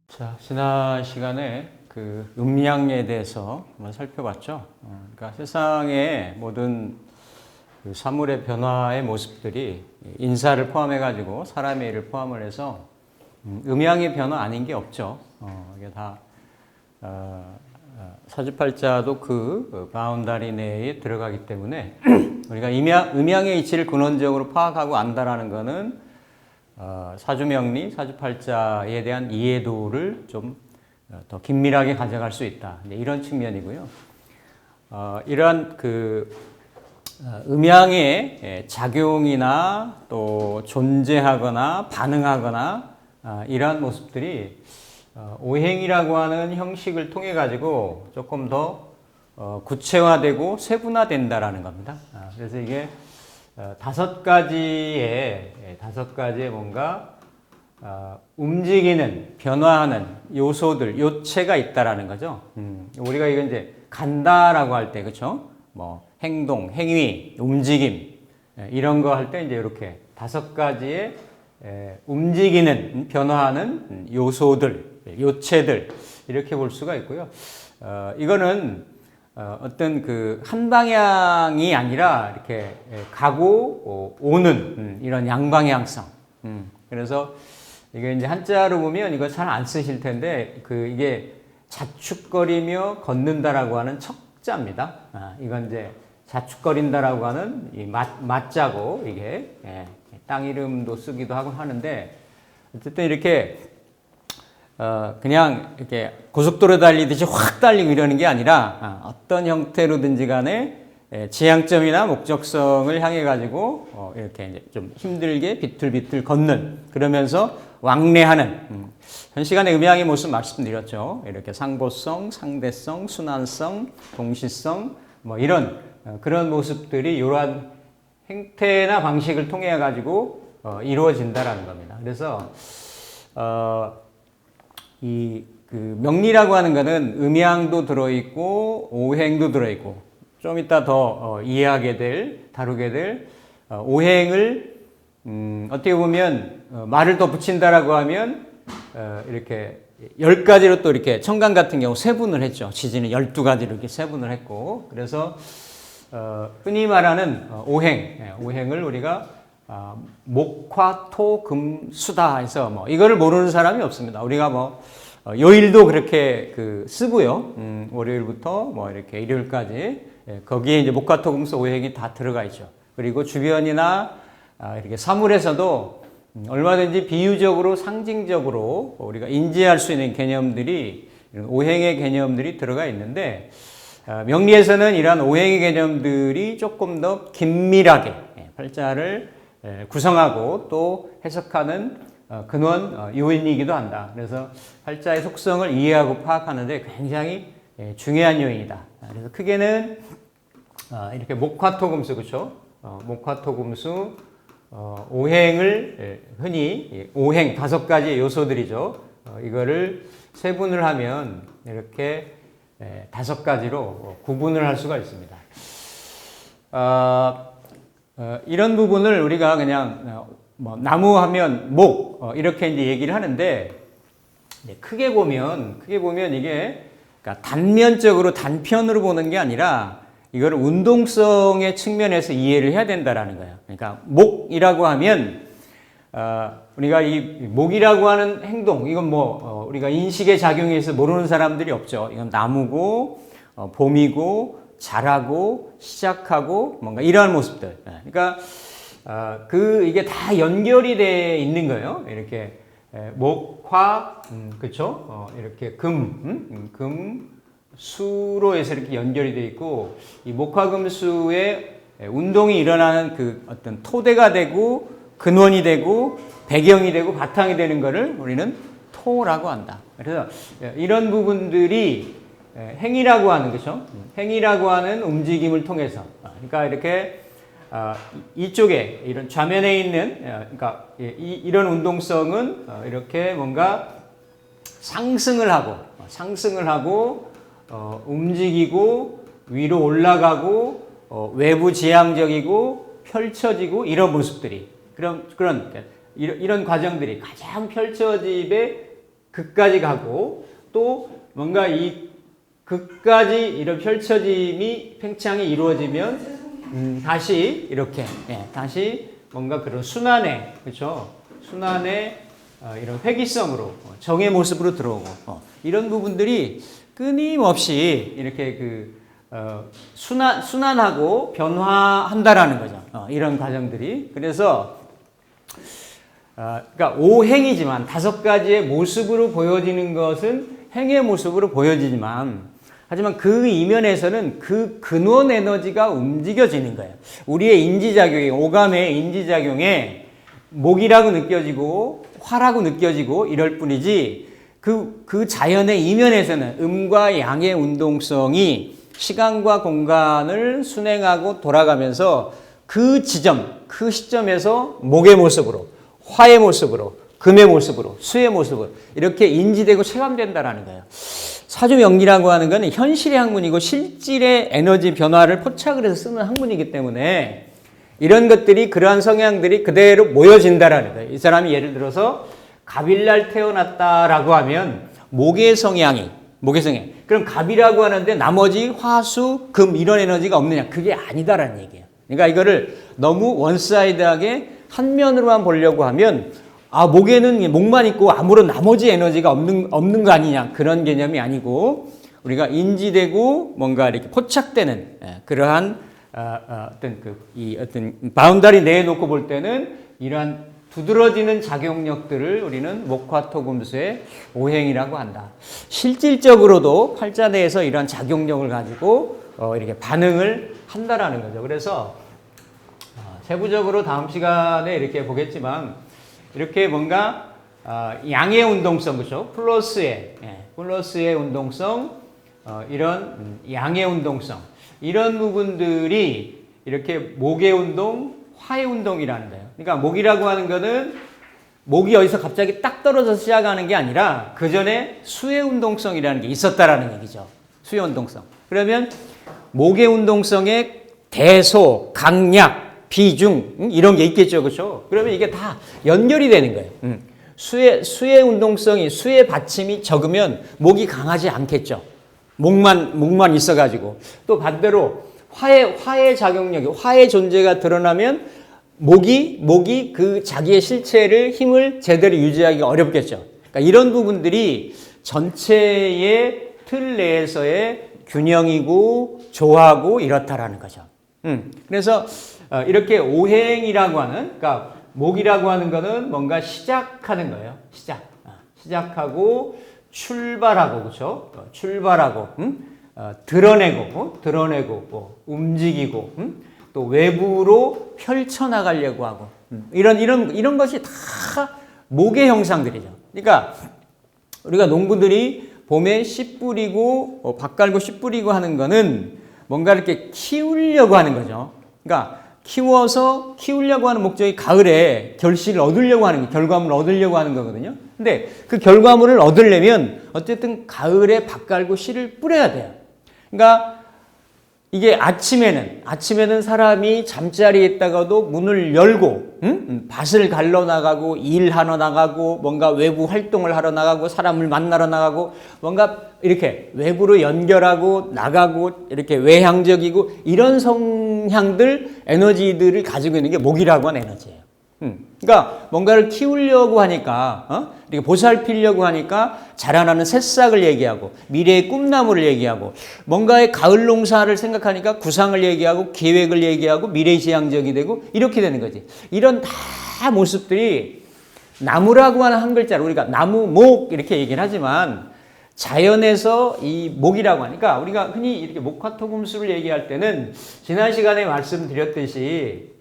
자, 지난 시간에 그 음양에 대해서 한번 살펴봤죠. 그러니까 세상의 모든 그 사물의 변화의 모습들이 인사를 포함해가지고 사람의 일을 포함을 해서 음양의 변화 아닌 게 없죠. 이게 다 사주팔자도 그 바운다리 내에 들어가기 때문에 우리가 음양의 이치를 근원적으로 파악하고 안다라는 것은 사주명리, 사주팔자에 대한 이해도를 좀 더 긴밀하게 가져갈 수 있다. 이런 측면이고요. 이러한 그 음양의 작용이나 또 존재하거나 반응하거나 이러한 모습들이 오행이라고 하는 형식을 통해 가지고 조금 더 구체화되고 세분화된다라는 겁니다. 그래서 이게 다섯 가지의 뭔가 움직이는, 변화하는 요소들, 요체가 있다라는 거죠. 우리가 이거 이제 간다라고 할 때, 그렇죠? 뭐 행동, 행위, 움직임 이런 거 할 때 이제 이렇게 다섯 가지의 움직이는, 변화하는 요소들, 요체들 이렇게 볼 수가 있고요. 이거는 어떤 그 한 방향이 아니라 이렇게 가고 오는 이런 양방향성. 그래서 이게 이제 한자로 보면 이거 잘 안 쓰실 텐데 그 이게 자축거리며 걷는다라고 하는 척자입니다. 이건 이제 자축거린다라고 하는 이 맞자고 이게 땅 이름도 쓰기도 하고 하는데 어쨌든 이렇게 그냥 이렇게 고속도로 달리듯이 확 달리고 이러는 게 아니라 어떤 형태로든지 간에 지향점이나 목적성을 향해 가지고 이렇게 이제 좀 힘들게 비틀비틀 걷는, 그러면서 왕래하는 현 시간에 음양의 모습 말씀드렸죠. 이렇게 상보성, 상대성, 순환성, 동시성 뭐 이런 그런 모습들이 이러한 행태나 방식을 통해 가지고 이루어진다라는 겁니다. 그래서 이 그 명리라고 하는 것은 음양도 들어있고 오행도 들어있고 좀 이따 더 다루게 될 오행을 어떻게 보면 말을 더 붙인다라고 하면 이렇게 10가지로 또 이렇게 천간 같은 경우 세분을 했죠. 지지는 12가지로 이렇게 세분을 했고, 그래서 흔히 말하는 오행을 우리가 목화 토 금 수다 해서 뭐 이거를 모르는 사람이 없습니다. 우리가 뭐 요일도 그렇게 그 쓰고요. 월요일부터 뭐 이렇게 일요일까지 거기에 이제 목화 토 금 수 오행이 다 들어가 있죠. 그리고 주변이나 이렇게 사물에서도 얼마든지 비유적으로 상징적으로 우리가 인지할 수 있는 개념들이, 이런 오행의 개념들이 들어가 있는데 명리에서는 이러한 오행의 개념들이 조금 더 긴밀하게 팔자를 구성하고 또 해석하는 근원 요인이기도 한다. 그래서 팔자의 속성을 이해하고 파악하는 데 굉장히 중요한 요인이다. 그래서 크게는 이렇게 목화토금수, 그렇죠? 목화토금수 오행을 흔히 오행 5가지의 요소들이죠. 이거를 세분을 하면 이렇게 5가지로 구분을 할 수가 있습니다. 이런 부분을 우리가 그냥 뭐 나무 하면 목 이렇게 이제 얘기를 하는데, 크게 보면 이게 그러니까 단면적으로 단편으로 보는 게 아니라 이거를 운동성의 측면에서 이해를 해야 된다라는 거예요. 그러니까 목이라고 하면 우리가 이 목이라고 하는 행동, 이건 뭐 우리가 인식의 작용에서 모르는 사람들이 없죠. 이건 나무고 봄이고 자라고 시작하고 뭔가 이러한 모습들. 그러니까 이게 다 연결이 돼 있는 거예요. 이렇게 목, 화, 그렇죠? 이렇게 금, 수로 해서 이렇게 연결이 돼 있고, 이 목화금수의 운동이 일어나는 그 어떤 토대가 되고 근원이 되고 배경이 되고 바탕이 되는 것을 우리는 토라고 한다. 그래서 이런 부분들이 행위라고 하는, 그렇죠? 행위라고 하는 움직임을 통해서, 그러니까 이렇게 이쪽에 이런 좌면에 있는 그러니까 이런 운동성은 이렇게 뭔가 상승을 하고 움직이고 위로 올라가고 외부 지향적이고 펼쳐지고 이런 모습들이 이런 과정들이 가장 펼쳐짐에 극까지 가고 또 뭔가 이 극까지 이런 펼쳐짐이 팽창이 이루어지면 다시 이렇게 다시 뭔가 그런 순환의 그렇죠 순환의 이런 회귀성으로 정의 모습으로 들어오고 이런 부분들이 끊임없이 이렇게 순환하고 변화한다라는 거죠. 이런 과정들이. 그래서 그러니까 오행이지만 5가지의 모습으로 보여지는 것은 행의 모습으로 보여지지만 하지만 그 이면에서는 그 근원 에너지가 움직여지는 거예요. 우리의 인지작용에 오감의 인지작용에 목이라고 느껴지고 화라고 느껴지고 이럴 뿐이지 그 자연의 이면에서는 음과 양의 운동성이 시간과 공간을 순행하고 돌아가면서 그 시점에서 목의 모습으로, 화의 모습으로, 금의 모습으로, 수의 모습으로 이렇게 인지되고 체감된다라는 거예요. 사주명리라고 하는 것은 현실의 학문이고 실질의 에너지 변화를 포착을 해서 쓰는 학문이기 때문에 이런 것들이 그러한 성향들이 그대로 모여진다라는 거예요. 이 사람이 예를 들어서 갑일날 태어났다라고 하면 목의 성향. 그럼 갑이라고 하는데 나머지 화수, 금 이런 에너지가 없느냐? 그게 아니다라는 얘기예요. 그러니까 이거를 너무 원사이드하게 한 면으로만 보려고 하면 목에는 목만 있고 아무런 나머지 에너지가 없는 거 아니냐? 그런 개념이 아니고 우리가 인지되고 뭔가 이렇게 포착되는 그러한 어떤 바운더리 내에 놓고 볼 때는 이러한 두드러지는 작용력들을 우리는 목화토금수의 오행이라고 한다. 실질적으로도 팔자 내에서 이러한 작용력을 가지고 이렇게 반응을 한다라는 거죠. 그래서 세부적으로 다음 시간에 이렇게 보겠지만 이렇게 뭔가 양의 운동성 그렇죠? 플러스의 운동성 이런 양의 운동성 이런 부분들이 이렇게 목의 운동 화의 운동이라는 거예요. 그러니까 목이라고 하는 거는 목이 어디서 갑자기 딱 떨어져서 시작하는 게 아니라 그 전에 수의 운동성이라는 게 있었다라는 얘기죠. 수의 운동성. 그러면 목의 운동성에 대소, 강약, 비중 이런 게 있겠죠, 그렇죠? 그러면 이게 다 연결이 되는 거예요. 수의 운동성이 수의 받침이 적으면 목이 강하지 않겠죠. 목만 있어가지고 또 반대로 화의 작용력이 화의 존재가 드러나면 목이 그 자기의 실체를 힘을 제대로 유지하기가 어렵겠죠. 그러니까 이런 부분들이 전체의 틀 내에서의 균형이고 조화고 이렇다라는 거죠. 그래서 이렇게 오행이라고 하는 그러니까 목이라고 하는 거는 뭔가 시작하는 거예요. 시작하고 출발하고 그렇죠. 출발하고 드러내고 움직이고 또 외부로 펼쳐나가려고 하고 이런 것이 다 목의 형상들이죠. 그러니까 우리가 농부들이 봄에 씨 뿌리고 밭 갈고 씨 뿌리고 하는 거는 뭔가 이렇게 키우려고 하는 거죠. 그러니까 키우려고 하는 목적이 가을에 결실을 얻으려고 하는 결과물을 얻으려고 하는 거거든요. 근데 그 결과물을 얻으려면 어쨌든 가을에 밭 갈고 씨를 뿌려야 돼요. 그러니까 이게 아침에는 사람이 잠자리에 있다가도 문을 열고 밭을 갈러 나가고 일하러 나가고 뭔가 외부 활동을 하러 나가고 사람을 만나러 나가고 뭔가 이렇게 외부로 연결하고 나가고 이렇게 외향적이고 이런 성향들 에너지들을 가지고 있는 게 목이라고 하는 에너지예요. 그러니까 뭔가를 키우려고 하니까 이렇게 보살피려고 하니까 자라나는 새싹을 얘기하고 미래의 꿈나무를 얘기하고 뭔가의 가을 농사를 생각하니까 구상을 얘기하고 계획을 얘기하고 미래지향적이 되고 이렇게 되는 거지. 이런 다 모습들이 나무라고 하는 한 글자로 우리가 나무, 목 이렇게 얘기를 하지만 자연에서 이 목이라고 하니까 우리가 흔히 이렇게 목화토금수를 얘기할 때는 지난 시간에 말씀드렸듯이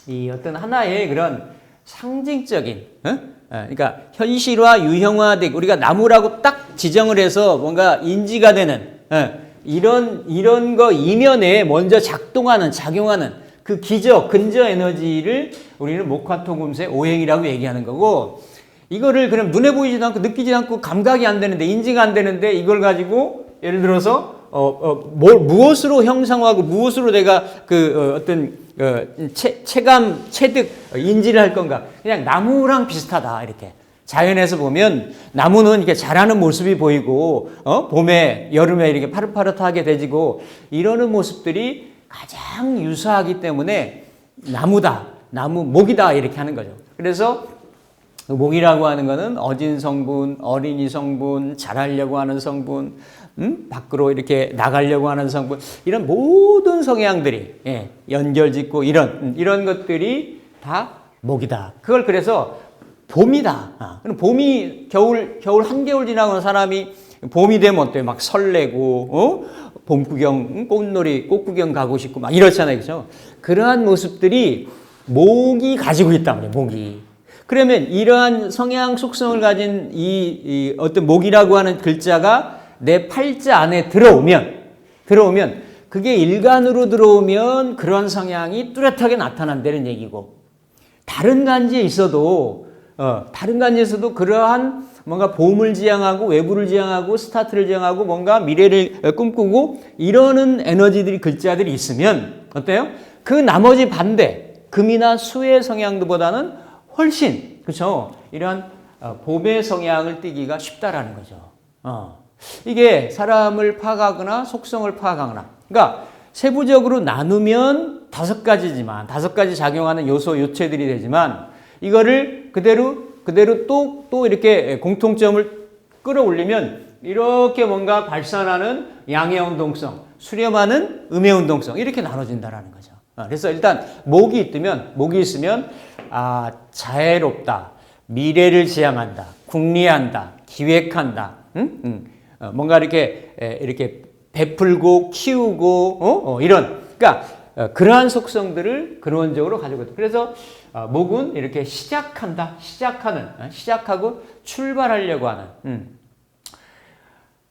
이 어떤 하나의 그런 상징적인, 그러니까 현실화, 유형화되고 우리가 나무라고 딱 지정을 해서 뭔가 인지가 되는 이런 거 이면에 먼저 작용하는 그 근저 에너지를 우리는 목화토금수의 오행이라고 얘기하는 거고 이거를 그냥 눈에 보이지도 않고 느끼지 않고 감각이 안 되는데 인지가 안 되는데 이걸 가지고 예를 들어서 무엇으로 형상화하고 무엇으로 내가 어떤 체감, 체득, 인지를 할 건가? 그냥 나무랑 비슷하다, 이렇게. 자연에서 보면 나무는 이렇게 자라는 모습이 보이고, 봄에, 여름에 이렇게 파릇파릇하게 되지고, 이러는 모습들이 가장 유사하기 때문에 나무다, 나무, 목이다, 이렇게 하는 거죠. 그래서 목이라고 하는 거는 어진 성분, 어린이 성분, 자라려고 하는 성분, 밖으로 이렇게 나가려고 하는 성분, 이런 모든 성향들이, 연결짓고 이런 것들이 다 목이다. 그걸 그래서 봄이다. 그럼 봄이 겨울 한겨울 지나고 사람이 봄이 되면 어때요? 막 설레고, 봄 구경, 꽃 구경 가고 싶고 막 이렇잖아요. 그죠? 그러한 모습들이 목이 가지고 있단 말이에요. 목이. 그러면 이러한 성향 속성을 가진 이 어떤 목이라고 하는 글자가 내 팔자 안에 들어오면 그게 일간으로 들어오면 그런 성향이 뚜렷하게 나타난다는 얘기고, 다른 간지에 있어도 그러한 뭔가 봄을 지향하고 외부를 지향하고 스타트를 지향하고 뭔가 미래를 꿈꾸고 이러는 에너지들이 글자들이 있으면 어때요? 그 나머지 반대 금이나 수의 성향들보다는 훨씬 그렇죠? 이러한 봄의 성향을 띠기가 쉽다라는 거죠. 이게 사람을 파악하거나 속성을 파악하거나, 그러니까 세부적으로 나누면 5가지지만 5가지 작용하는 요소 요체들이 되지만 이거를 그대로 또 이렇게 공통점을 끌어올리면 이렇게 뭔가 발산하는 양의 운동성, 수렴하는 음의 운동성 이렇게 나눠진다라는 거죠. 그래서 일단 목이 있으면 자애롭다, 미래를 지향한다, 궁리한다, 기획한다, 뭔가 이렇게 베풀고 키우고 이런, 그러니까 그러한 속성들을 근원적으로 가지고 있다. 그래서 목은 이렇게 시작하고 출발하려고 하는.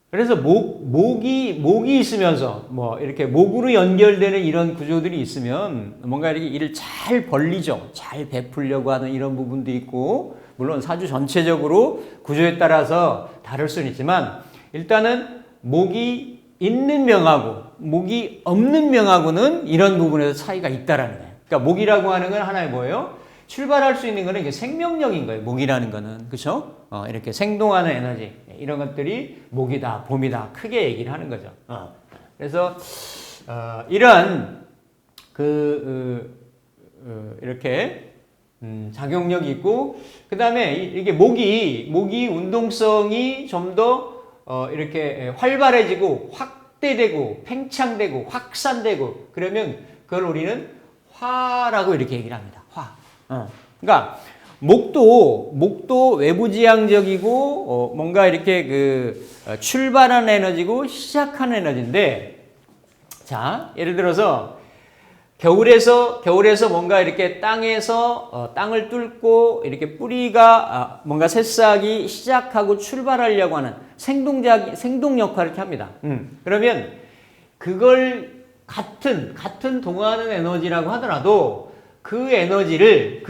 그래서 목이 있으면서 뭐 이렇게 목으로 연결되는 이런 구조들이 있으면 뭔가 이렇게 일을 잘 벌리죠. 잘 베풀려고 하는 이런 부분도 있고, 물론 사주 전체적으로 구조에 따라서 다를 수는 있지만 일단은 목이 있는 명하고 목이 없는 명하고는 이런 부분에서 차이가 있다라는 거예요. 그러니까 목이라고 하는 건 하나의 뭐예요? 출발할 수 있는 거는 이게 생명력인 거예요. 목이라는 거는. 그렇죠? 이렇게 생동하는 에너지 이런 것들이 목이다, 봄이다 크게 얘기를 하는 거죠. 그래서 이런 이렇게 작용력이 있고, 그 다음에 이게 목이 운동성이 좀 더 이렇게 활발해지고 확대되고 팽창되고 확산되고 그러면 그걸 우리는 화라고 이렇게 얘기를 합니다. 화. 그러니까 목도 외부지향적이고 뭔가 이렇게 출발하는 에너지고 시작하는 에너지인데, 자 예를 들어서 겨울에서 뭔가 이렇게 땅을 뚫고 이렇게 뿌리가 뭔가 새싹이 시작하고 출발하려고 하는 생동 역할을 이렇게 합니다. 그러면 그걸 같은 동화하는 에너지라고 하더라도 그 에너지를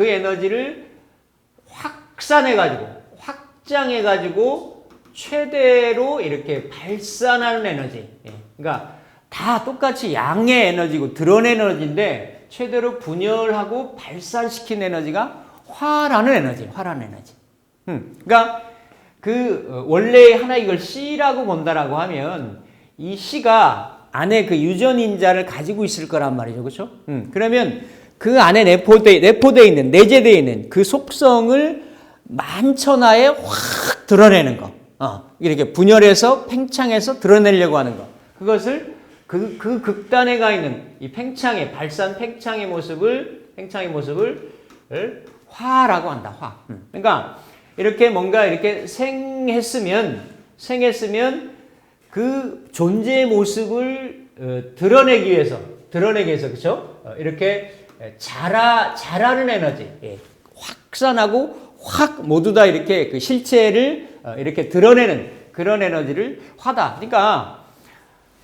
확장해가지고 최대로 이렇게 발산하는 에너지. 그러니까 다 똑같이 양의 에너지고 드러낸 에너지인데 최대로 분열하고 발산시킨 에너지가 화라는 에너지. 그러니까 원래 하나 이걸 C라고 본다라고 하면 이 C가 안에 그 유전인자를 가지고 있을 거란 말이죠. 그렇죠? 그러면 그 안에 내재되어 있는 그 속성을 만천하에 확 드러내는 거. 이렇게 분열해서 팽창해서 드러내려고 하는 거. 그것을 그 극단에 가 있는 이 팽창의 모습을 화라고 한다. 화. 그러니까 이렇게 뭔가 이렇게 생했으면 그 존재의 모습을 드러내기 위해서 그렇죠? 이렇게 자라는 에너지, 확산하고 확 모두 다 이렇게 그 실체를 이렇게 드러내는 그런 에너지를 화다. 그러니까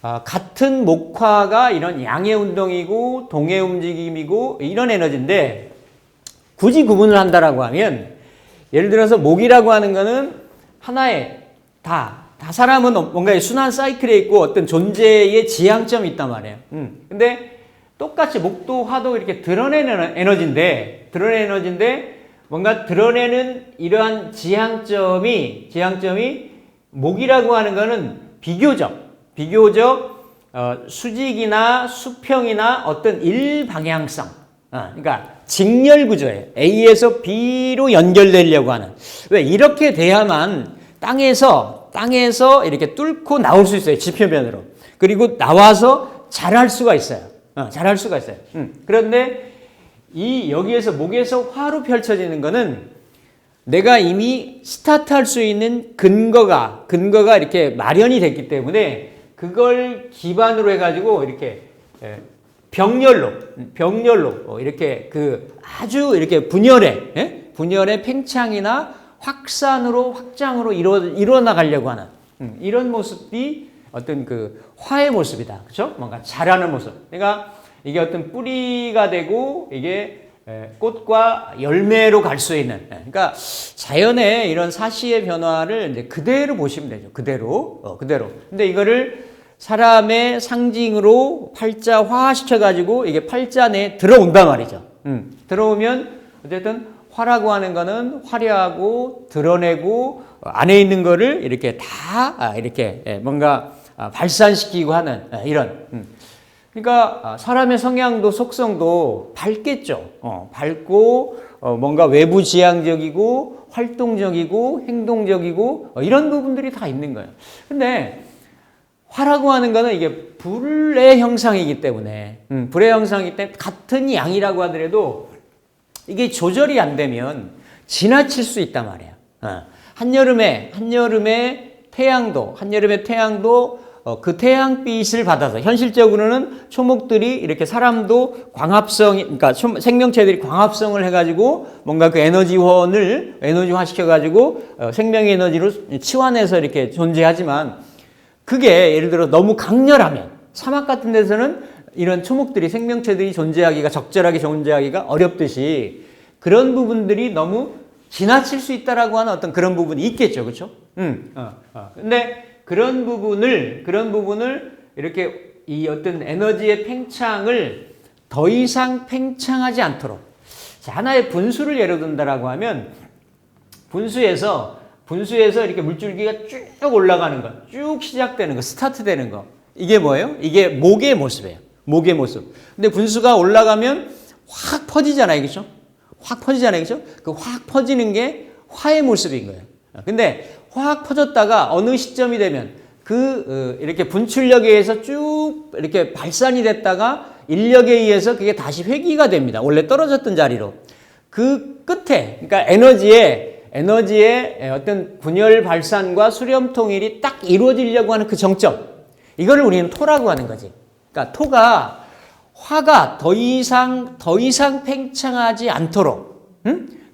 같은 목화가 이런 양의 운동이고 동의 움직임이고 이런 에너지인데, 굳이 구분을 한다라고 하면 예를 들어서 목이라고 하는 거는 하나의 다 사람은 뭔가 순환 사이클에 있고 어떤 존재의 지향점이 있단 말이에요. 근데 똑같이 목도 화도 이렇게 드러내는 에너지인데 뭔가 드러내는 이러한 지향점이 목이라고 하는 거는 비교적 수직이나 수평이나 어떤 일방향성, 그러니까 직렬 구조예요. A에서 B로 연결되려고 하는. 왜 이렇게 돼야만 땅에서 이렇게 뚫고 나올 수 있어요. 지표면으로. 그리고 나와서 자랄 수가 있어요. 그런데 여기에서 목에서 화로 펼쳐지는 거는 내가 이미 스타트할 수 있는 근거가 이렇게 마련이 됐기 때문에 그걸 기반으로 해가지고 이렇게 병렬로 이렇게 아주 이렇게 분열의 팽창이나 확장으로 일어나가려고 하는 이런 모습이 어떤 화의 모습이다. 그렇죠? 뭔가 자라는 모습. 그러니까 이게 어떤 뿌리가 되고 이게 꽃과 열매로 갈 수 있는. 그러니까 자연의 이런 사시의 변화를 이제 그대로 보시면 되죠. 그대로. 근데 이거를 사람의 상징으로 팔자화시켜가지고 이게 팔자 내에 들어온단 말이죠. 들어오면 어쨌든 화라고 하는 거는 화려하고 드러내고 안에 있는 거를 이렇게 다 이렇게 뭔가 발산시키고 하는 이런. 그러니까 사람의 성향도 속성도 밝겠죠. 밝고 뭔가 외부 지향적이고 활동적이고 행동적이고 이런 부분들이 다 있는 거예요. 근데 화라고 하는 거는 이게 불의 형상이기 때문에 같은 양이라고 하더라도 이게 조절이 안 되면 지나칠 수 있단 말이에요. 한여름에 태양도 그 태양빛을 받아서 현실적으로는 초목들이 이렇게 사람도 그러니까 생명체들이 광합성을 해가지고 뭔가 그 에너지원을 에너지화 시켜가지고 생명의 에너지로 치환해서 이렇게 존재하지만 그게 예를 들어 너무 강렬하면 사막 같은 데서는 이런 초목들이 생명체들이 적절하게 존재하기가 어렵듯이 그런 부분들이 너무 지나칠 수 있다라고 하는 어떤 그런 부분이 있겠죠, 그렇죠? 근데 그런 부분을 이렇게 이 어떤 에너지의 팽창을 더 이상 팽창하지 않도록 하나의 분수를 예로 든다라고 하면 분수에서 이렇게 물줄기가 쭉 올라가는 거, 쭉 시작되는 거, 스타트되는 거. 이게 뭐예요? 이게 목의 모습이에요. 목의 모습. 근데 분수가 올라가면 확 퍼지잖아요. 그렇죠? 그 확 퍼지는 게 화의 모습인 거예요. 근데 확 퍼졌다가 어느 시점이 되면 이렇게 분출력에 의해서 쭉 이렇게 발산이 됐다가 인력에 의해서 그게 다시 회귀가 됩니다. 원래 떨어졌던 자리로. 그 끝에, 그러니까 에너지의 어떤 분열 발산과 수렴 통일이 딱 이루어지려고 하는 그 정점. 이거를 우리는 토라고 하는 거지. 그러니까 화가 더 이상 팽창하지 않도록,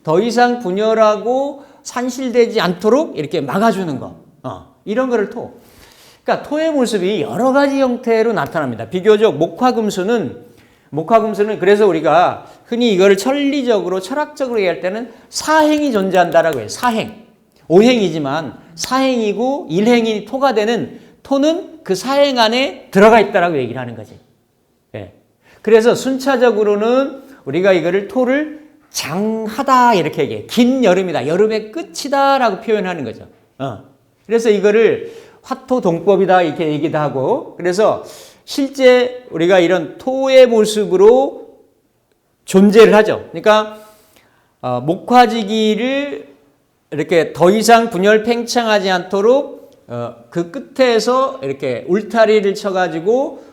더 이상 분열하고 산실되지 않도록 이렇게 막아주는 거. 이런 거를 토. 그러니까 토의 모습이 여러 가지 형태로 나타납니다. 비교적 목화금수는 그래서 우리가 흔히 이거를 철학적으로 얘기할 때는 사행이 존재한다라고 해요. 사행. 오행이지만 사행이고 일행이 토가 되는 토는 그 사행 안에 들어가 있다라고 얘기를 하는 거지. 예. 그래서 순차적으로는 우리가 이거를 토를 장하다 이렇게 얘기해. 긴 여름이다. 여름의 끝이다라고 표현하는 거죠. 그래서 이거를 화토동법이다 이렇게 얘기도 하고 그래서 실제 우리가 이런 토의 모습으로 존재를 하죠. 그러니까 목화지기를 이렇게 더 이상 분열 팽창하지 않도록 그 끝에서 이렇게 울타리를 쳐가지고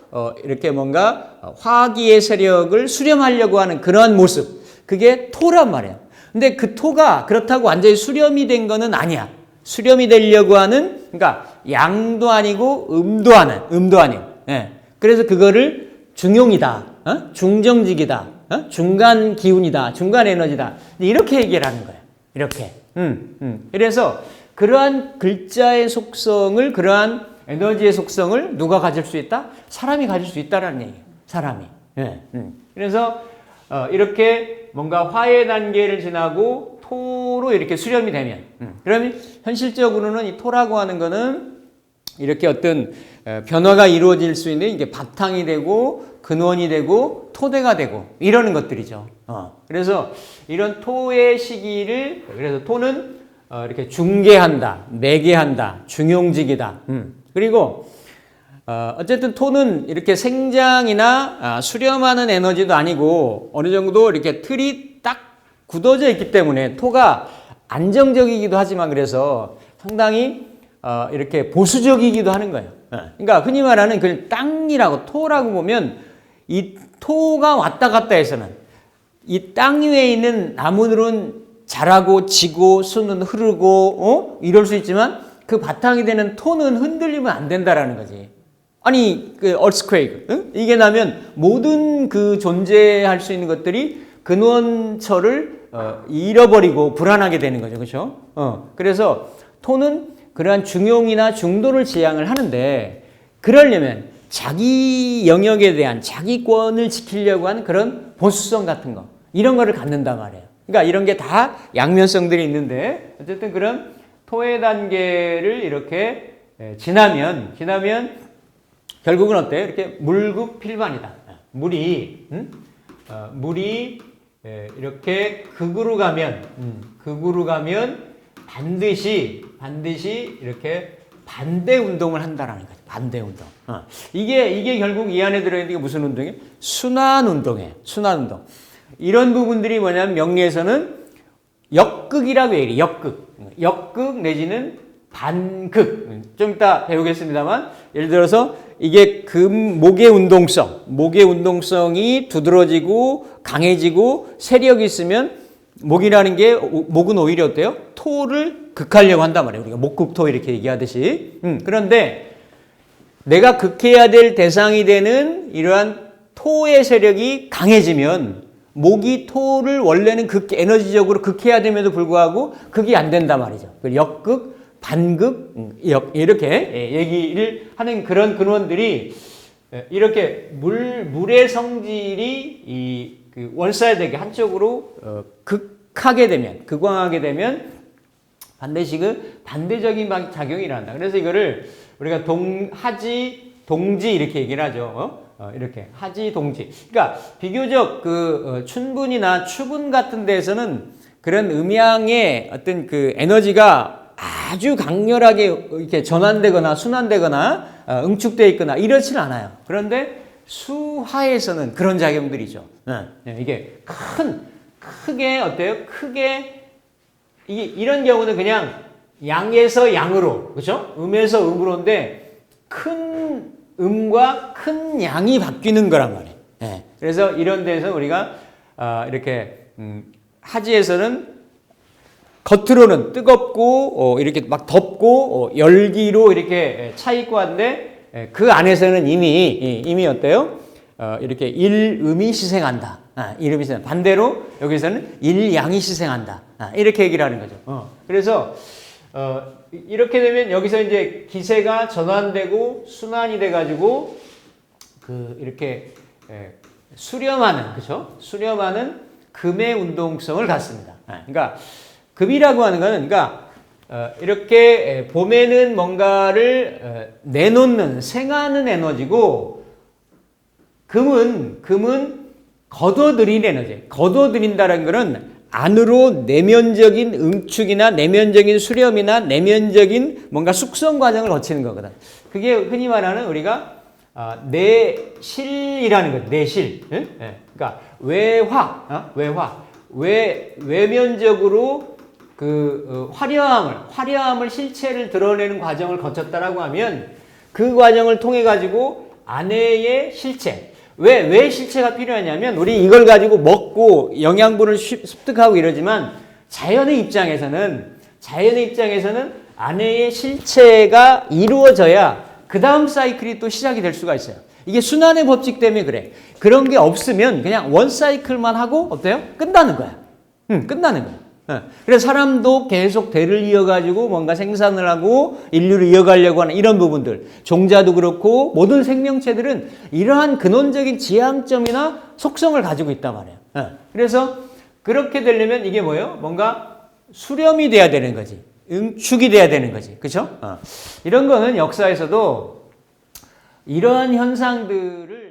이렇게 뭔가 화기의 세력을 수렴하려고 하는 그런 모습. 그게 토란 말이에요. 근데 그 토가 그렇다고 완전히 수렴이 된 거는 아니야. 수렴이 되려고 하는, 그러니까 양도 아니고 음도 아니고. 예. 그래서 그거를 중용이다. 중정직이다. 중간 기운이다. 중간 에너지다. 이렇게 얘기를 하는 거예요. 이렇게. 그래서 그러한 글자의 속성을, 그러한 에너지의 속성을 누가 가질 수 있다? 사람이 가질 수 있다라는 얘기예요. 사람이. 예. 그래서 이렇게 뭔가 화의 단계를 지나고 토로 이렇게 수렴이 되면 그러면 현실적으로는 이 토라고 하는 거는 이렇게 어떤 변화가 이루어질 수 있는 이게 바탕이 되고 근원이 되고 토대가 되고 이러는 것들이죠. 그래서 이런 토의 시기를 그래서 토는 이렇게 중개한다, 매개한다, 중용직이다. 그리고 어쨌든 토는 이렇게 생장이나 수렴하는 에너지도 아니고 어느 정도 이렇게 틀이 딱 굳어져 있기 때문에 토가 안정적이기도 하지만 그래서 상당히 이렇게 보수적이기도 하는 거예요. 그러니까 흔히 말하는 그 땅이라고 토라고 보면 이 토가 왔다 갔다 해서는 이 땅 위에 있는 나무들은 자라고 지고 수는 흐르고 이럴 수 있지만 그 바탕이 되는 토는 흔들리면 안 된다라는 거지. 아니 그 earthquake 이게 나면 모든 그 존재할 수 있는 것들이 근원처를 잃어버리고 불안하게 되는 거죠. 그렇죠? 그래서 토는 그러한 중용이나 중도를 지향을 하는데 그러려면 자기 영역에 대한 자기권을 지키려고 하는 그런 보수성 같은 거 이런 거를 갖는단 말이에요. 그러니까 이런 게 다 양면성들이 있는데 어쨌든 그런 토의 단계를 이렇게 지나면 결국은 어때요? 이렇게 물극필반이다. 물이 이렇게 극으로 가면 반드시 이렇게 반대 운동을 한다라는 거죠. 반대 운동. 이게 결국 이 안에 들어있는 게 무슨 운동이에요? 순환 운동이에요. 순환 운동. 이런 부분들이 뭐냐면 명리에서는 역극이라고 얘기해요. 역극 내지는 반극. 좀 이따 배우겠습니다만 예를 들어서 이게 목의 운동성이 두드러지고 강해지고 세력이 있으면 목은 오히려 어때요? 토를 극하려고 한단 말이에요. 우리가 목극토 이렇게 얘기하듯이. 그런데 내가 극해야 될 대상이 되는 이러한 토의 세력이 강해지면 목이 토를 원래는 에너지적으로 극해야 됨에도 불구하고 극이 안 된단 말이죠. 역극, 반극, 이렇게 얘기를 하는 그런 근원들이 이렇게 물의 성질이 그 원사이드하게 한쪽으로 극광하게 되면 반드시 그 반대적인 작용이 일어난다. 그래서 이거를 우리가 하지, 동지 이렇게 얘기를 하죠. 이렇게 하지, 동지. 그러니까 비교적 춘분이나 추분 같은 데에서는 그런 음양의 어떤 그 에너지가 아주 강렬하게 이렇게 전환되거나 순환되거나 응축되어 있거나 이렇지는 않아요. 그런데 수화에서는 그런 작용들이죠. 이게 크게 어때요? 이게 이런 경우는 그냥 양에서 양으로, 그렇죠? 음에서 음으로인데 큰 음과 큰 양이 바뀌는 거란 말이에요. 그래서 이런 데서 우리가 이렇게 하지에서는 겉으로는 뜨겁고 이렇게 막 덥고 열기로 이렇게 차 있고 한데 그 안에서는 이미 어때요? 이렇게 일음이 시생한다. 일음이 시생. 반대로 여기서는 일양이 시생한다. 이렇게 얘기를 하는 거죠. 그래서 이렇게 되면 여기서 이제 기세가 전환되고 순환이 돼가지고 이렇게 수렴하는, 그렇죠? 수렴하는 금의 운동성을 갖습니다. 그러니까 금이라고 하는 거는 그러니까 이렇게 봄에는 뭔가를 내놓는 생하는 에너지고 금은 걷어들인 에너지. 걷어들인다는 것은 안으로 내면적인 응축이나 내면적인 수렴이나 내면적인 뭔가 숙성 과정을 거치는 거거든. 그게 흔히 말하는 우리가 내실이라는 거죠. 내실. 그러니까 외면적으로 화려함을 실체를 드러내는 과정을 거쳤다라고 하면 그 과정을 통해 가지고 안에의 실체. 왜 실체가 필요하냐면 우리 이걸 가지고 먹고 영양분을 습득하고 이러지만 자연의 입장에서는 안에의 실체가 이루어져야 그 다음 사이클이 또 시작이 될 수가 있어요. 이게 순환의 법칙 때문에 그래. 그런 게 없으면 그냥 원 사이클만 하고 어때요? 끝나는 거야. 끝나는 거야. 그래서 사람도 계속 대를 이어가지고 뭔가 생산을 하고 인류를 이어가려고 하는 이런 부분들. 종자도 그렇고 모든 생명체들은 이러한 근원적인 지향점이나 속성을 가지고 있단 말이에요. 그래서 그렇게 되려면 이게 뭐예요? 뭔가 수렴이 돼야 되는 거지. 응축이 돼야 되는 거지. 그쵸? 이런 거는 역사에서도 이러한 현상들을